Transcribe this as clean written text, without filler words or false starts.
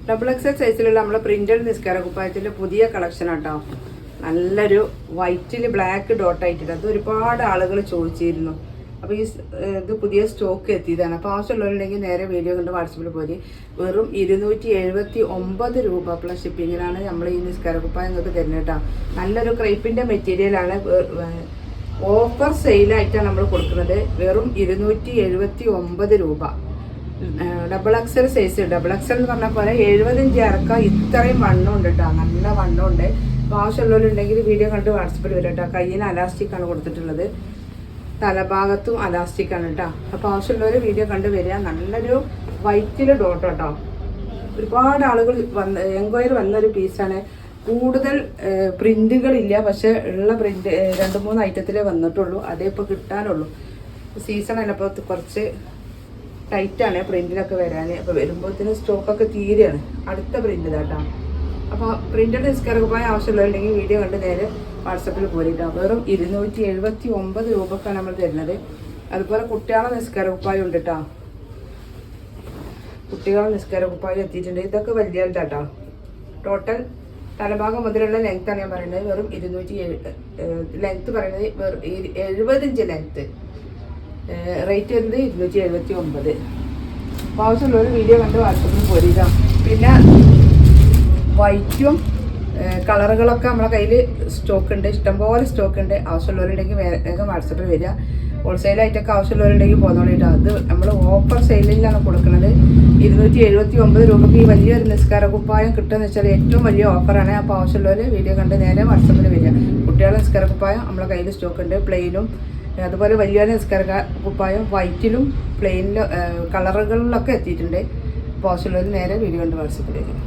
Double XL സൈസിലുള്ള നമ്മുടെ printed നിസ്കാര കുപ്പായത്തിൻ്റെ പുതിയ കളക്ഷൻ ആട്ടോ. നല്ലൊരു വൈറ്റിൽ ബ്ലാക്ക് ഡോട്ട് ആയിട്ടുണ്ട്. അത് ഒരുപാട് ആളുകൾ ചോദിച്ചിരുന്നു. അപ്പോൾ ഇത് പുതിയ സ്റ്റോക്ക് എത്തിയതാണ്. അപ്പോൾ ആവശ്യമുള്ളവരുണ്ടെങ്കിൽ നേരെ വീഡിയോ കണ്ട് വാട്സപ്പിൽ പോയി. വെറും 279 രൂപ പ്ലസ് ഷിപ്പിങ്ങിനാണ് നമ്മൾ ഈ നിസ്കാര കുപ്പായം നിങ്ങൾക്ക് തരുന്നത് കേട്ടോ. നല്ലൊരു ക്രൈപ്പിൻ്റെ മെറ്റീരിയലാണ്. ഓഫർ സെയിലായിട്ടാണ് നമ്മൾ കൊടുക്കുന്നത്. വെറും 279 രൂപ. Double XL size. Double XL എന്ന് പറഞ്ഞ പോലെ 70 ഇഞ്ച് ഇറക്കാം. ഇത്രയും വണ്ണമുണ്ട് കേട്ടോ, നല്ല വണ്ണമുണ്ട്. അപ്പോൾ ആവശ്യമുള്ളവരുണ്ടെങ്കിൽ വീഡിയോ കണ്ട് വാട്സപ്പിൽ വരും കേട്ടോ. കയ്യിന് അലാസ്റ്റിക്കാണ് കൊടുത്തിട്ടുള്ളത്, തലഭാഗത്തും അലാസ്റ്റിക്കാണ് കേട്ടോ. അപ്പോൾ ആവശ്യമുള്ളവർ വീഡിയോ കണ്ട് വരിക. നല്ലൊരു വൈറ്റിൽ ഡോട്ട് കേട്ടോ. ഒരുപാട് ആളുകൾ എൻക്വയറി വന്നൊരു പീസാണ്. കൂടുതൽ പ്രിൻറ്റുകളില്ല, പക്ഷേ ഉള്ള പ്രിൻറ്റ് 2-3 ഐറ്റത്തിലേ വന്നിട്ടുള്ളൂ. അതേ ഇപ്പോൾ കിട്ടാനുള്ളൂ. സീസണല്ല, അപ്പോൾ കുറച്ച് ടൈറ്റാണ് പ്രിൻറ്റിലൊക്കെ വരാൻ. അപ്പോൾ വരുമ്പോഴത്തേന് സ്റ്റോക്കൊക്കെ തീരെയാണ്. അടുത്ത പ്രിൻ്റ് ഇതാട്ടോ. അപ്പോൾ പ്രിൻ്റഡ് നിസ്കാര കുപ്പായം ആവശ്യമുള്ളവരുണ്ടെങ്കിൽ വീഡിയോ കണ്ട് നേരെ വാട്സപ്പിൽ പോരിട്ടോ. വെറും 279 രൂപക്കാണ് നമ്മൾ തരുന്നത്. അതുപോലെ കുട്ടികളെ നിസ്കാര കുപ്പായം ഉണ്ട് കേട്ടോ. കുട്ടികളെ നിസ്കാര കുപ്പായം എത്തിയിട്ടുണ്ട്. ഇതൊക്കെ വലിയ കേട്ടോ. ടോട്ടൽ തലഭാഗം മുതലുള്ള ലെങ്ത്താണ് ഞാൻ പറയുന്നത്. വെറും 270 ലെങ്ത്ത് പറയുന്നത്. വെറും 70 ഇഞ്ച് ലെങ്ത്ത്. റേറ്റ് വരുന്നത് 279. അപ്പോൾ ആവശ്യമുള്ളൊരു വീഡിയോ കണ്ട് വാട്സപ്പിൽ പോരുക. പിന്നെ വൈറ്റും കളറുകളൊക്കെ നമ്മളെ കയ്യിൽ സ്റ്റോക്ക് ഉണ്ട്, ഇഷ്ടംപോലെ സ്റ്റോക്ക് ഉണ്ട്. ആവശ്യമുള്ളവരുണ്ടെങ്കിൽ വേഗം വാട്സപ്പിൽ വരിക. ഹോൾസെയിലായിട്ടൊക്കെ ആവശ്യമുള്ളവരുണ്ടെങ്കിൽ പോകുന്നോളിട്ടോ. അത് നമ്മൾ ഓഫർ സെയിലിലാണ് കൊടുക്കുന്നത്. 279 രൂപയ്ക്ക് ഈ വലിയൊരു നിസ്കാര കുപ്പായം കിട്ടുകയെന്ന് വെച്ചാൽ ഏറ്റവും വലിയ ഓഫറാണ്. അപ്പോൾ ആവശ്യമുള്ളവർ വീഡിയോ കണ്ട് നേരെ വാട്സപ്പിൽ വരിക. കുട്ടികളുടെ നിസ്കാര കുപ്പായം നമ്മളെ കയ്യിൽ സ്റ്റോക്ക് ഉണ്ട്, പ്ലെയിനും. അതുപോലെ വലിയ നിസ്കാര കുപ്പായം വൈറ്റിലും പ്ലെയിനിലും കളറുകളിലൊക്കെ എത്തിയിട്ടുണ്ട്. അപ്പോൾ ആവശ്യമുള്ളവർ നേരെ വീഡിയോ കണ്ട് വാട്സപ്പിൽ വരിക.